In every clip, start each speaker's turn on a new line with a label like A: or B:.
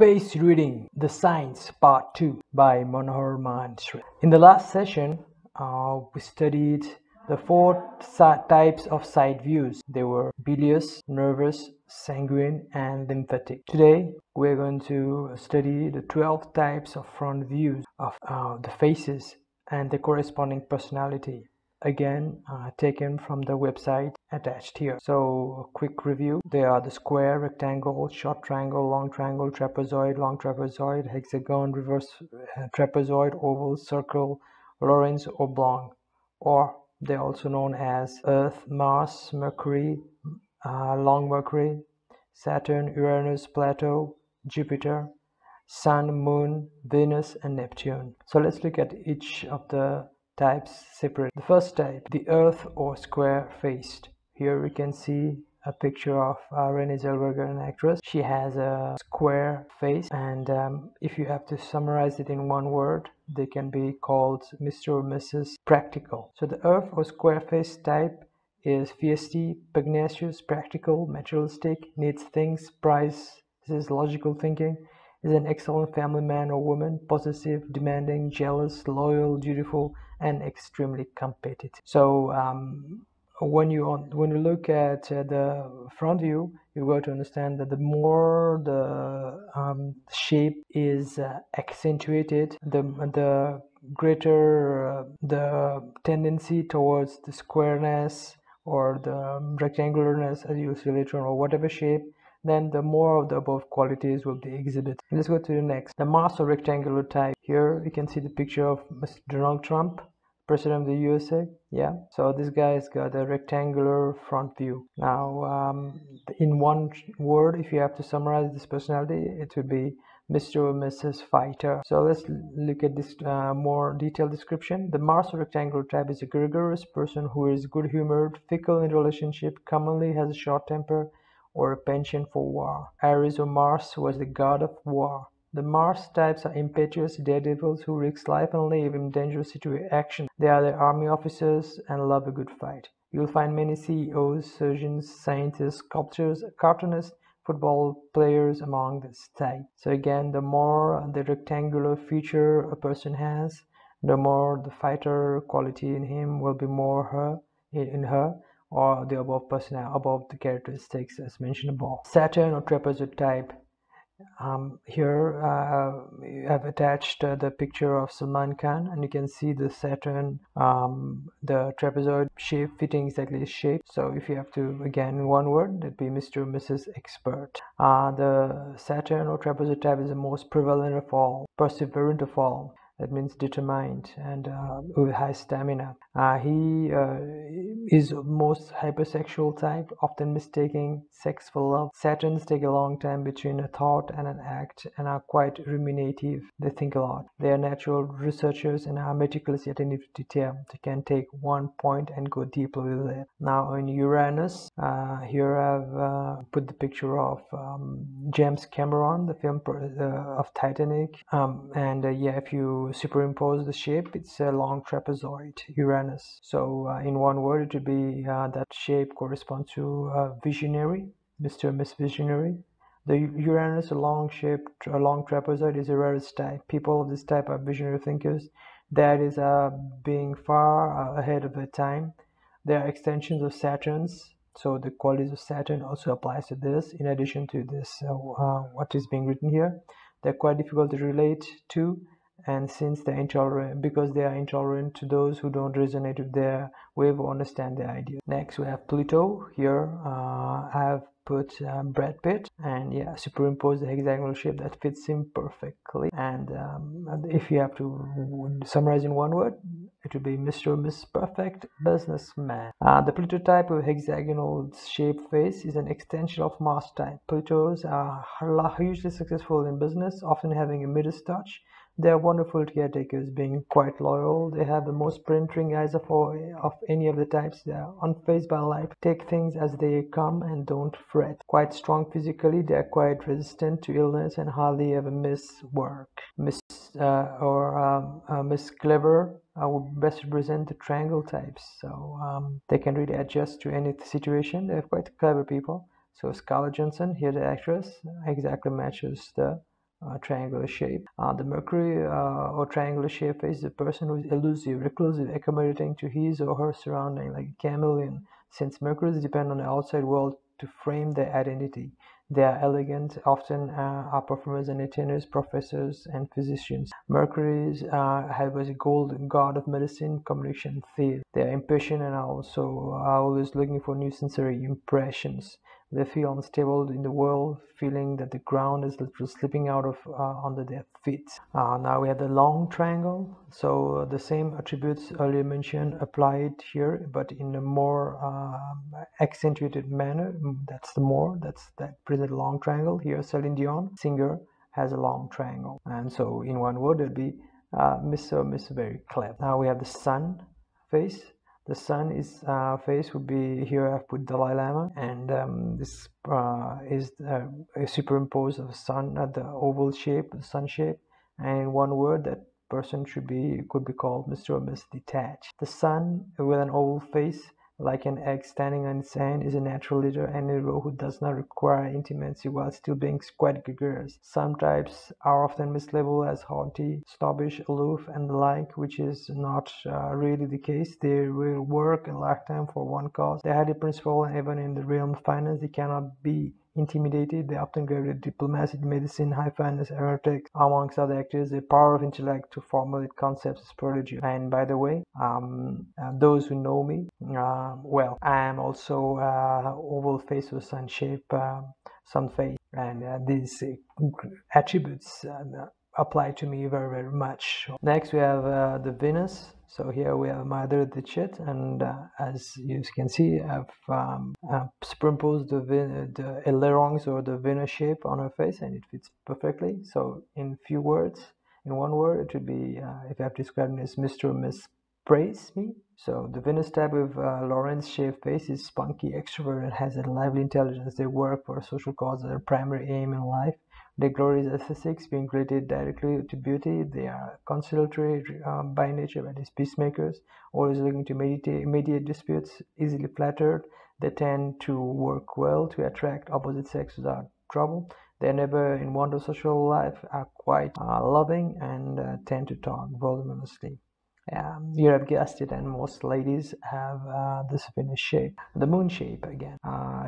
A: Face Reading, The Science, Part 2 by Manohar Manshri. In the last session, we studied the four types of side views. They were bilious, nervous, sanguine, and lymphatic. Today, we're going to study the 12 types of front views of the faces and the corresponding personality. Again, taken from the website attached here. So, a quick review. They are the square, rectangle, short triangle, long triangle, trapezoid, long trapezoid, hexagon, reverse trapezoid, oval, circle, Lorentz oblong, or they're also known as Earth, Mars, Mercury, long Mercury, Saturn, Uranus, Pluto, Jupiter, Sun, Moon, Venus, and Neptune. So let's look at each of the types separate. The first type, the Earth or square faced. Here we can see a picture of Renée Zellweger, an actress. She has a square face, and if you have to summarize it in one word, they can be called Mr. or Mrs. Practical. So the Earth or square face type is feisty, pugnacious, practical, materialistic, needs things, prizes logical thinking, is an excellent family man or woman, possessive, demanding, jealous, loyal, dutiful, and extremely competitive. So when you look at the front view, you got to understand that the more the shape is accentuated, the greater the tendency towards the squareness or the rectangularness, as you'll see later on, or whatever shape, then the more of the above qualities will be exhibited. Let's go to the next, the Mars or rectangular type. Here you can see the picture of Mr. Donald Trump, President of the USA. Yeah, so this guy's got a rectangular front view. Now, in one word, if you have to summarize this personality, it would be Mr. or Mrs. Fighter. So let's look at this more detailed description. The Mars or rectangular type is a gregarious person who is good-humored, fickle in relationship, commonly has a short temper, or a penchant for war. Aries or Mars was the god of war. The Mars types are impetuous daredevils who risk life and limb in dangerous actions. They are the army officers and love a good fight. You'll find many CEOs, surgeons, scientists, sculptors, cartoonists, football players among this type. So again, the more the rectangular feature a person has, the more the fighter quality in him will be more in her, or the above the characteristics as mentioned above. Saturn or trapezoid type. Here you have attached the picture of Salman Khan, and you can see the Saturn, the trapezoid shape fitting exactly his shape. So if you have to, again, in one word, that'd be Mr. or Mrs. Expert. The Saturn or trapezoid type is the most prevalent of all, perseverant of all. That means determined and with high stamina. He is most hypersexual type, often mistaking sex for love. Saturns take a long time between a thought and an act and are quite ruminative. They think a lot. They are natural researchers and are meticulous attentive to detail. They can take one point and go deeply with it. Now in Uranus, here I've put the picture of James Cameron, the film of Titanic, and yeah, if you superimpose the shape, it's a long trapezoid, Uranus. So in one word, it would be that shape corresponds to visionary, Mr. and Miss Visionary. The Uranus, a long trapezoid, is a rarest type. People of this type are visionary thinkers. That is being far ahead of their time. They are extensions of Saturn's. So the qualities of Saturn also applies to this. In addition to this, what is being written here, they're quite difficult to relate to, and since they're intolerant, because they are intolerant to those who don't resonate with their way of understand their ideas. Next, we have Pluto. Here, I have put Brad Pitt, and yeah, superimpose the hexagonal shape that fits him perfectly. And if you have to summarize in one word, it would be Mr. or Miss Perfect Businessman. The Pluto type with hexagonal shaped face is an extension of Mars type. Plutos are hugely successful in business, often having a Midas touch. They are wonderful caretakers, being quite loyal. They have the most penetrating eyes of any of the types. They are unfazed by life, take things as they come and don't fret. Quite strong physically, they are quite resistant to illness and hardly ever miss work. Miss Clever would best represent the triangle types. So they can really adjust to any situation. They're quite clever people. So Scarlett Johansson, here the actress, exactly matches the triangular shape. The Mercury or triangular shape face is a person who is elusive, reclusive, accommodating to his or her surrounding, like a chameleon. Since Mercuries depend on the outside world to frame their identity, they are elegant, often are performers, entertainers, professors, and physicians. Mercury was a god of medicine, communication, theater. They are impatient and are always looking for new sensory impressions. They feel unstable in the world, feeling that the ground is literally slipping out of under their feet. Now we have the long triangle. So the same attributes earlier mentioned applied here, but in a more accentuated manner. That present long triangle. Here, Celine Dion, singer, has a long triangle, and so in one word it'll be Mr. very clever. Now we have the sun face. The sun is face would be here. I've put Dalai Lama, and this is a superimposed of the sun at the oval shape, the sun shape, and in one word that person could be called Mr. or Miss Detached. The sun with an oval face like an egg standing on its end is a natural leader and a hero who does not require intimacy while still being quite gregarious. Some types are often mislabeled as haughty, snobbish, aloof, and the like, which is not really the case. They will work a lifetime for one cause. They are highly principled, and even in the realm of finance, they cannot be intimidated. They often gravitate diplomacy, medicine, high finance, aeronautics, amongst other activities. The power of intellect to formulate concepts is prodigious. And by the way, those who know me, well, I am also oval face with sun shape, sun face, and these attributes apply to me very, very much. Next, we have the Venus. So here we have Madhuri Dixit, and as you can see, I've superimposed the ailerons or the Venus shape on her face, and it fits perfectly. So in few words, in one word, it would be, if I have to describe it as Mr. or Miss Praise Me. So the Venus type with Lorentz shaped face is spunky, extrovert, and has a lively intelligence. They work for a social cause as their primary aim in life. Their glory is aesthetics, being related directly to beauty. They are conciliatory by nature, that is, peacemakers, always looking to mediate disputes, easily flattered. They tend to work well to attract opposite sex without trouble. They never in want of social life, are quite loving, and tend to talk voluminously. You have guessed it, and most ladies have this Venus shape. The moon shape again.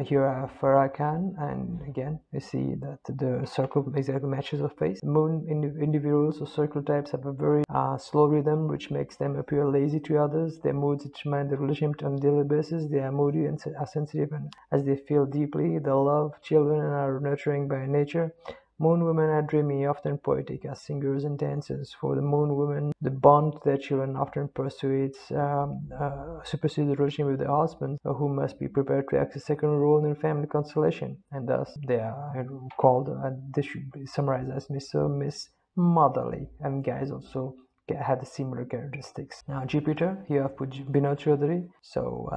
A: Here I have Farah Khan, and again you see that the circle exactly matches her face. Moon individuals or circle types have a very slow rhythm, which makes them appear lazy to others. Their moods determine the relationship on a daily basis. They are moody and are sensitive, and as they feel deeply, they love children and are nurturing by nature. Moon women are dreamy, often poetic as singers and dancers. For the moon women, the bond to their children often supersedes the relationship with their husbands, who must be prepared to act a second role in their family constellation, and thus they are called, this should be summarized as Mr. Miss Motherly, and guys also have the similar characteristics. Now Jupiter, here I've put Binod Chaudhari. So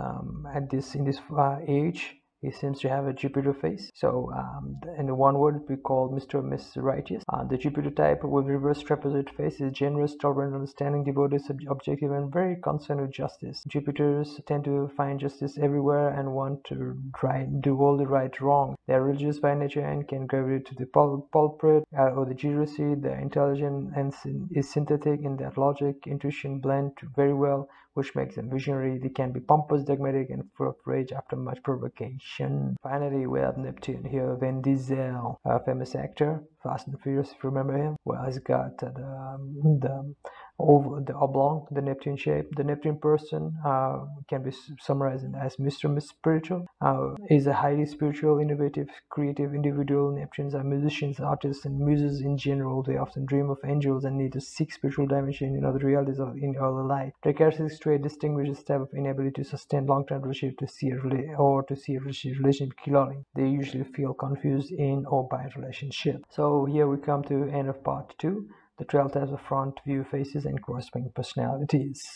A: in this age, he seems to have a Jupiter face. So in one word, we call Mr. or Miss Righteous. The Jupiter type with reverse trapezoid face is generous, tolerant, understanding, devoted, objective, and very concerned with justice. Jupiters tend to find justice everywhere and want to do all the right wrong. They are religious by nature and can gravitate to the pulpit or the Jealousy. Their intelligence and is synthetic in that logic, intuition blend very well, which makes them visionary. They can be pompous, dogmatic, and full of rage after much provocation. Finally, we have Neptune here. Vin Diesel, a famous actor, Fast and Furious, if you remember him. Well, he's got the oblong, the Neptune shape. The Neptune person can be summarized as Mr. Miss Spiritual. Is a highly spiritual, innovative, creative individual. Neptunes are musicians, artists, and muses in general. They often dream of angels and need to seek spiritual dimension in other realities in early life. Their characteristics trait distinguishes type of inability to sustain long-term relationship to see a relationship clearly. They usually feel confused in or by relationship. So here we come to end of part 2. The 12 types of front view faces and corresponding personalities.